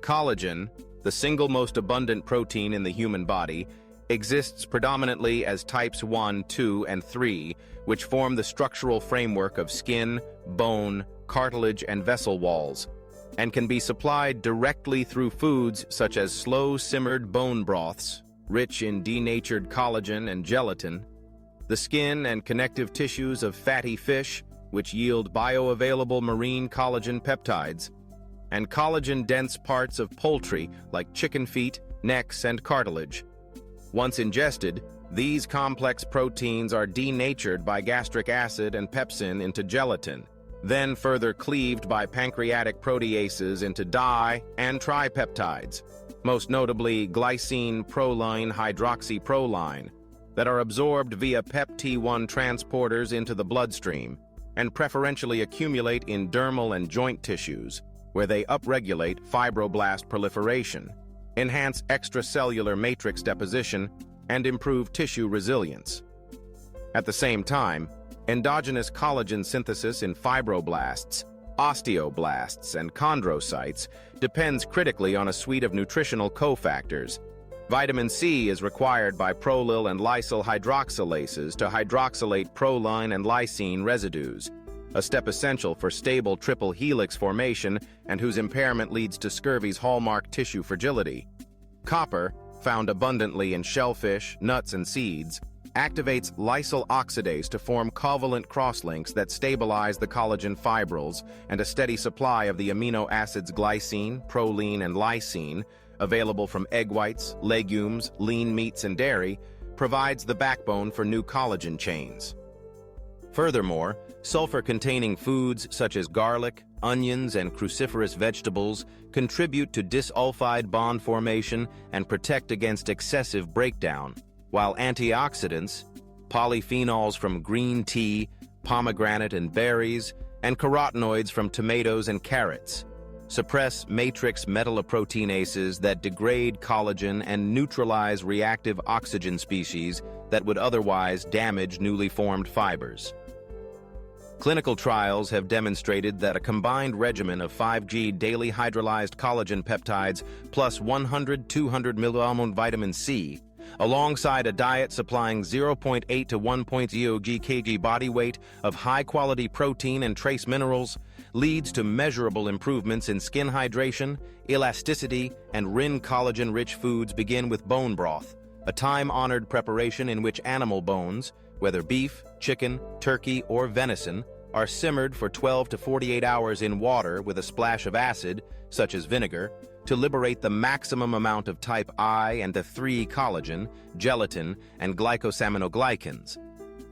Collagen, the single most abundant protein in the human body, exists predominantly as types 1, 2, and 3, which form the structural framework of skin, bone, cartilage, and vessel walls, and can be supplied directly through foods such as slow-simmered bone broths, rich in denatured collagen and gelatin, the skin and connective tissues of fatty fish, which yield bioavailable marine collagen peptides, and collagen-dense parts of poultry like chicken feet, necks, and cartilage. Once ingested, these complex proteins are denatured by gastric acid and pepsin into gelatin, then further cleaved by pancreatic proteases into di- and tripeptides, most notably glycine proline hydroxyproline, that are absorbed via pepti-1 transporters into the bloodstream and preferentially accumulate in dermal and joint tissues, where they upregulate fibroblast proliferation, enhance extracellular matrix deposition, and improve tissue resilience. At the same time, endogenous collagen synthesis in fibroblasts, osteoblasts, and chondrocytes depends critically on a suite of nutritional cofactors. Vitamin C is required by prolyl and lysyl hydroxylases to hydroxylate proline and lysine residues, a step essential for stable triple helix formation and whose impairment leads to scurvy's hallmark tissue fragility. Copper, found abundantly in shellfish, nuts, and seeds, activates lysyl oxidase to form covalent crosslinks that stabilize the collagen fibrils, and a steady supply of the amino acids glycine, proline, and lysine, available from egg whites, legumes, lean meats, and dairy, provides the backbone for new collagen chains. Furthermore, sulfur-containing foods such as garlic, onions, and cruciferous vegetables contribute to disulfide bond formation and protect against excessive breakdown, while antioxidants, polyphenols from green tea, pomegranate and berries, and carotenoids from tomatoes and carrots, suppress matrix metalloproteinases that degrade collagen and neutralize reactive oxygen species that would otherwise damage newly formed fibers. Clinical trials have demonstrated that a combined regimen of 5G daily hydrolyzed collagen peptides plus 100-200 mg vitamin C, alongside a diet supplying 0.8 to 1.0 kg body weight of high-quality protein and trace minerals, leads to measurable improvements in skin hydration, elasticity, and collagen-rich foods begin with bone broth, a time-honored preparation in which animal bones, whether beef, chicken, turkey, or venison, are simmered for 12 to 48 hours in water with a splash of acid, such as vinegar, to liberate the maximum amount of type I and III collagen, gelatin, and glycosaminoglycans.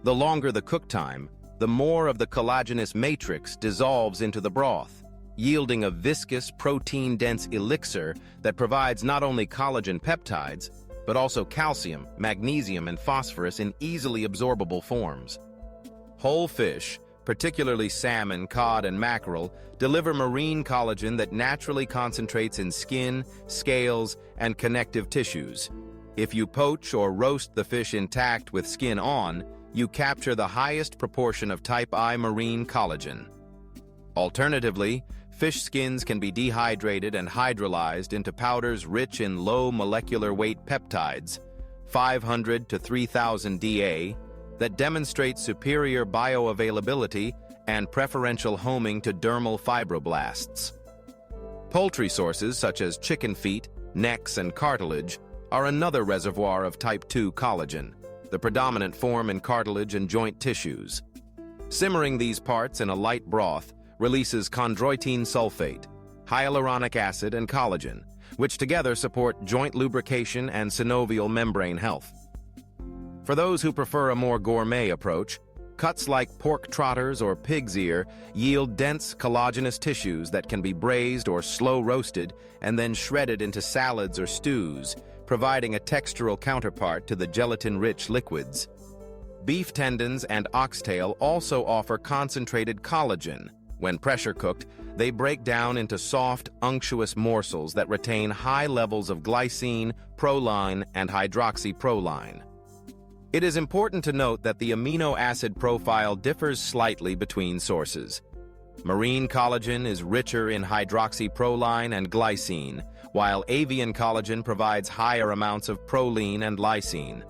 The longer the cook time, the more of the collagenous matrix dissolves into the broth, yielding a viscous, protein-dense elixir that provides not only collagen peptides, but also calcium, magnesium, and phosphorus in easily absorbable forms. Whole fish, particularly salmon, cod, and mackerel, deliver marine collagen that naturally concentrates in skin, scales, and connective tissues. If you poach or roast the fish intact with skin on, you capture the highest proportion of type I marine collagen. Alternatively, fish skins can be dehydrated and hydrolyzed into powders rich in low molecular weight peptides, 500 to 3000 Da, that demonstrate superior bioavailability and preferential homing to dermal fibroblasts. Poultry sources such as chicken feet, necks, and cartilage are another reservoir of type 2 collagen, the predominant form in cartilage and joint tissues. Simmering these parts in a light broth releases chondroitin sulfate, hyaluronic acid, and collagen, which together support joint lubrication and synovial membrane health. For those who prefer a more gourmet approach, cuts like pork trotters or pig's ear yield dense collagenous tissues that can be braised or slow roasted and then shredded into salads or stews, providing a textural counterpart to the gelatin-rich liquids. Beef tendons and oxtail also offer concentrated collagen. When pressure cooked, they break down into soft, unctuous morsels that retain high levels of glycine, proline, and hydroxyproline. It is important to note that the amino acid profile differs slightly between sources. Marine collagen is richer in hydroxyproline and glycine, while avian collagen provides higher amounts of proline and lysine.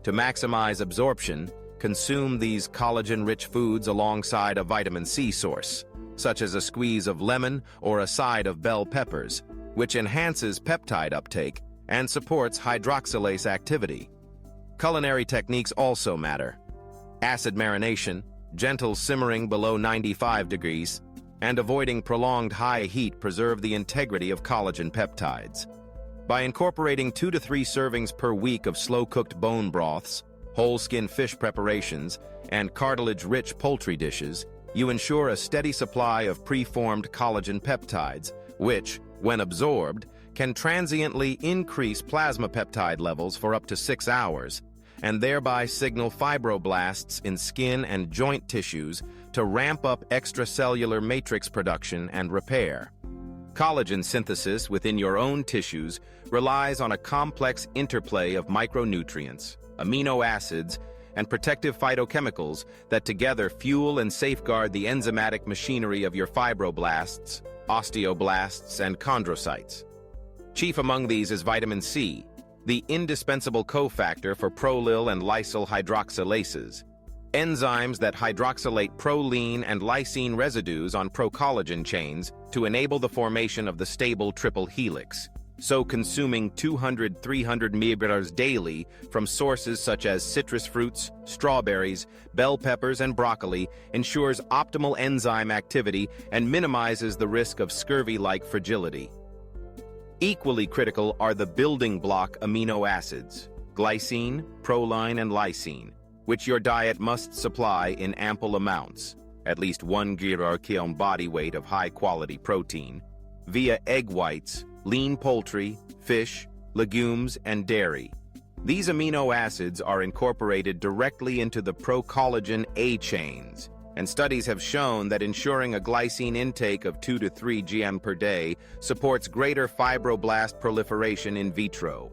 To maximize absorption, consume these collagen-rich foods alongside a vitamin C source, such as a squeeze of lemon or a side of bell peppers, which enhances peptide uptake and supports hydroxylase activity. Culinary techniques also matter. Acid marination, gentle simmering below 95 degrees, and avoiding prolonged high heat preserve the integrity of collagen peptides. By incorporating 2 to 3 servings per week of slow-cooked bone broths, whole-skin fish preparations, and cartilage-rich poultry dishes, you ensure a steady supply of preformed collagen peptides, which, when absorbed, can transiently increase plasma peptide levels for up to 6 hours, and thereby signal fibroblasts in skin and joint tissues to ramp up extracellular matrix production and repair. Collagen synthesis within your own tissues relies on a complex interplay of micronutrients, amino acids, and protective phytochemicals that together fuel and safeguard the enzymatic machinery of your fibroblasts, osteoblasts, and chondrocytes. Chief among these is vitamin C, the indispensable cofactor for prolyl and lysyl hydroxylases, enzymes that hydroxylate proline and lysine residues on procollagen chains to enable the formation of the stable triple helix. So consuming 200-300 mg daily from sources such as citrus fruits, strawberries, bell peppers, and broccoli ensures optimal enzyme activity and minimizes the risk of scurvy-like fragility. Equally critical are the building block amino acids, glycine, proline, and lysine, which your diet must supply in ample amounts, at least 1 gram body weight of high-quality protein, via egg whites, lean poultry, fish, legumes, and dairy. These amino acids are incorporated directly into the procollagen A chains, and studies have shown that ensuring a glycine intake of 2 to 3 g per day supports greater fibroblast proliferation in vitro.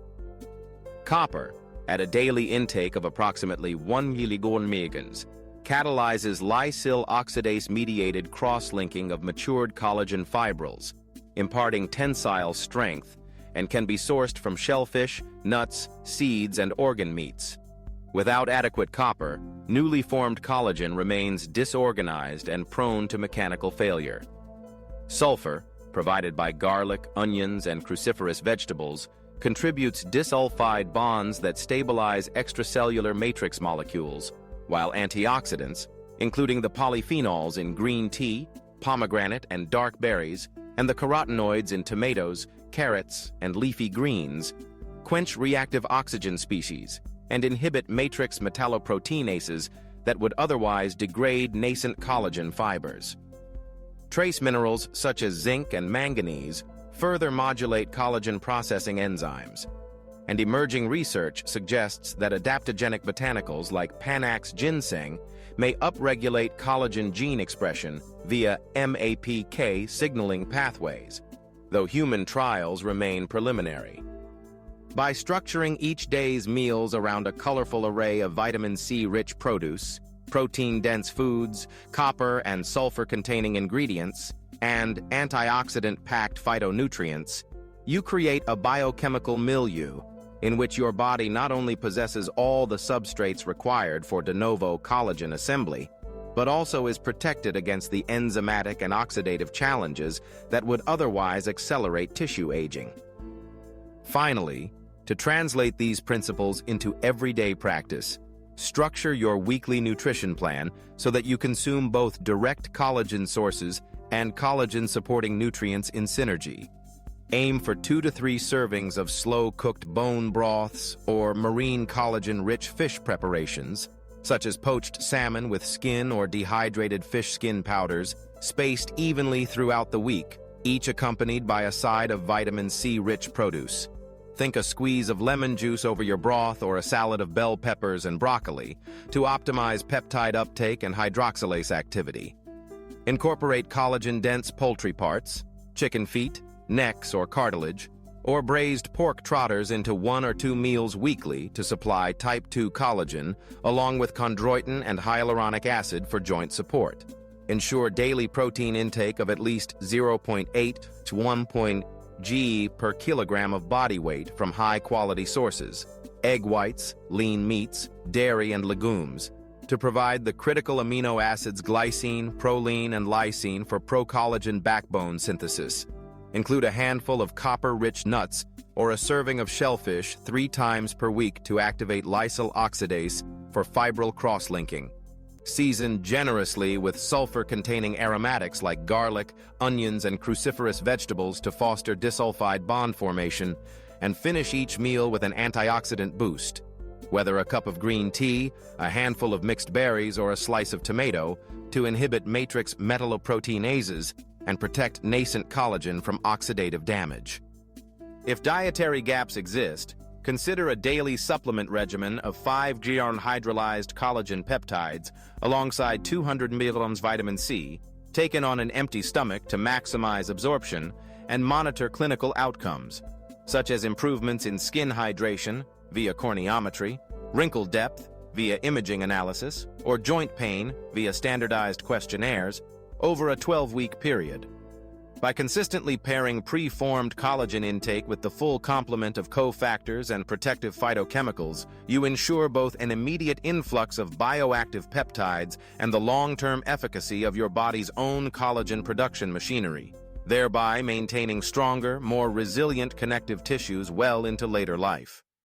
Copper, at a daily intake of approximately 1 mg, catalyzes lysyl oxidase-mediated cross-linking of matured collagen fibrils, imparting tensile strength, and can be sourced from shellfish, nuts, seeds, and organ meats. Without adequate copper, newly formed collagen remains disorganized and prone to mechanical failure. Sulfur, provided by garlic, onions, and cruciferous vegetables, contributes disulfide bonds that stabilize extracellular matrix molecules, while antioxidants, including the polyphenols in green tea, pomegranate, and dark berries, and the carotenoids in tomatoes, carrots, and leafy greens, quench reactive oxygen species and inhibit matrix metalloproteinases that would otherwise degrade nascent collagen fibers. Trace minerals such as zinc and manganese further modulate collagen processing enzymes, and emerging research suggests that adaptogenic botanicals like Panax ginseng may upregulate collagen gene expression via MAPK signaling pathways, though human trials remain preliminary. By structuring each day's meals around a colorful array of vitamin C-rich produce, protein-dense foods, copper and sulfur-containing ingredients, and antioxidant-packed phytonutrients, you create a biochemical milieu in which your body not only possesses all the substrates required for de novo collagen assembly, but also is protected against the enzymatic and oxidative challenges that would otherwise accelerate tissue aging. Finally, to translate these principles into everyday practice, structure your weekly nutrition plan so that you consume both direct collagen sources and collagen-supporting nutrients in synergy. Aim for 2 to 3 servings of slow-cooked bone broths or marine collagen-rich fish preparations, such as poached salmon with skin or dehydrated fish skin powders, spaced evenly throughout the week, each accompanied by a side of vitamin C-rich produce. Think a squeeze of lemon juice over your broth or a salad of bell peppers and broccoli to optimize peptide uptake and hydroxylase activity. Incorporate collagen-dense poultry parts, chicken feet, necks or cartilage, or braised pork trotters into 1 or 2 meals weekly to supply type 2 collagen, along with chondroitin and hyaluronic acid for joint support. Ensure daily protein intake of at least 0.8 to 1 g per kilogram of body weight from high-quality sources, egg whites, lean meats, dairy, and legumes, to provide the critical amino acids glycine, proline, and lysine for procollagen backbone synthesis. Include a handful of copper-rich nuts or a serving of shellfish 3 times per week to activate lysyl oxidase for fibril cross-linking. Season generously with sulfur-containing aromatics like garlic, onions, and cruciferous vegetables to foster disulfide bond formation, and finish each meal with an antioxidant boost. Whether a cup of green tea, a handful of mixed berries, or a slice of tomato, to inhibit matrix metalloproteinases and protect nascent collagen from oxidative damage. If dietary gaps exist, consider a daily supplement regimen of 5 hydrolyzed collagen peptides alongside 200 mg vitamin C, taken on an empty stomach to maximize absorption and monitor clinical outcomes, such as improvements in skin hydration via corneometry, wrinkle depth via imaging analysis, or joint pain via standardized questionnaires over a 12-week period. By consistently pairing pre-formed collagen intake with the full complement of cofactors and protective phytochemicals, you ensure both an immediate influx of bioactive peptides and the long-term efficacy of your body's own collagen production machinery, thereby maintaining stronger, more resilient connective tissues well into later life.